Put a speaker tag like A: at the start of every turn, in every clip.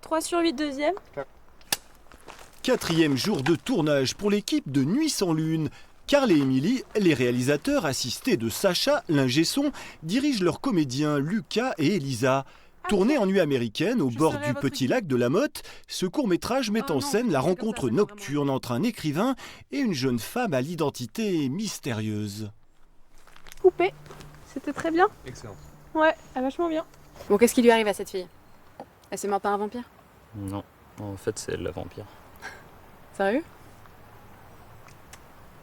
A: 3 sur 8 deuxième.
B: 4e jour de tournage pour l'équipe de Nuit sans lune. Carl et Émilie, les réalisateurs assistés de Sacha, l'ingé son, dirigent leurs comédiens Lucas et Elisa. Tourné en nuit américaine au bord du petit lac de la Motte, ce court-métrage met en scène la rencontre nocturne entre un écrivain et une jeune femme à l'identité mystérieuse.
A: Coupé, c'était très bien.
C: Excellent.
A: Ouais, vachement bien.
D: Bon, qu'est-ce qui lui arrive à cette fille? Elle s'est morte par un vampire?
E: Non, en fait c'est la vampire.
D: Sérieux?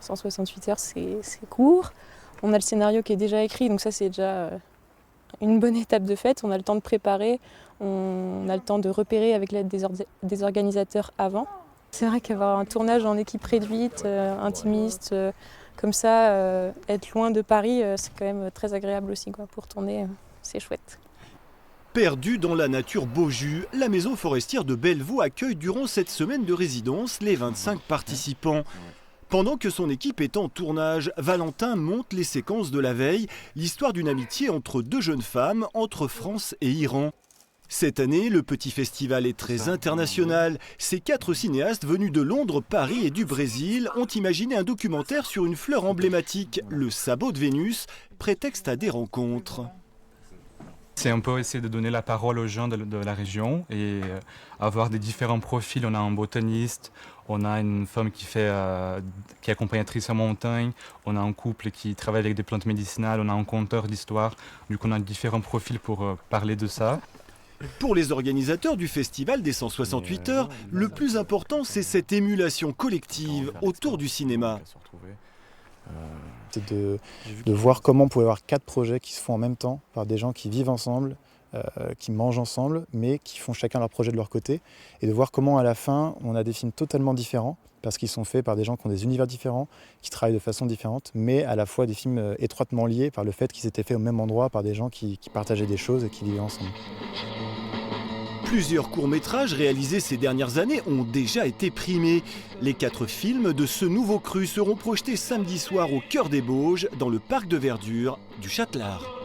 A: 168 heures, c'est court. On a le scénario qui est déjà écrit, donc ça c'est déjà une bonne étape de fait. On a le temps de préparer, on a le temps de repérer avec l'aide des organisateurs avant. C'est vrai qu'avoir un tournage en équipe réduite, intimiste, comme ça, être loin de Paris, c'est quand même très agréable aussi quoi. Pour tourner, c'est chouette.
B: Perdue dans la nature Beaujus, la maison forestière de Bellevaux accueille durant cette semaine de résidence les 25 participants. Pendant que son équipe est en tournage, Valentin monte les séquences de la veille, l'histoire d'une amitié entre deux jeunes femmes, entre France et Iran. Cette année, le petit festival est très international. Ces 4 cinéastes venus de Londres, Paris et du Brésil ont imaginé un documentaire sur une fleur emblématique, le sabot de Vénus, prétexte à des rencontres.
C: C'est un peu essayer de donner la parole aux gens de la région et avoir des différents profils. On a un botaniste, on a une femme qui est accompagnatrice en montagne, on a un couple qui travaille avec des plantes médicinales, on a un conteur d'histoire. Du coup, on a différents profils pour parler de ça.
B: Pour les organisateurs du festival des 168 heures, le plus important, c'est cette émulation collective autour du cinéma.
F: C'est de voir comment on pouvait avoir 4 projets qui se font en même temps par des gens qui vivent ensemble, qui mangent ensemble, mais qui font chacun leur projet de leur côté. Et de voir comment à la fin, on a des films totalement différents, parce qu'ils sont faits par des gens qui ont des univers différents, qui travaillent de façon différente, mais à la fois des films étroitement liés par le fait qu'ils étaient faits au même endroit par des gens qui partageaient des choses et qui vivaient ensemble.
B: Plusieurs courts-métrages réalisés ces dernières années ont déjà été primés. Les 4 films de ce nouveau cru seront projetés samedi soir au cœur des Bauges, dans le parc de verdure du Châtelard.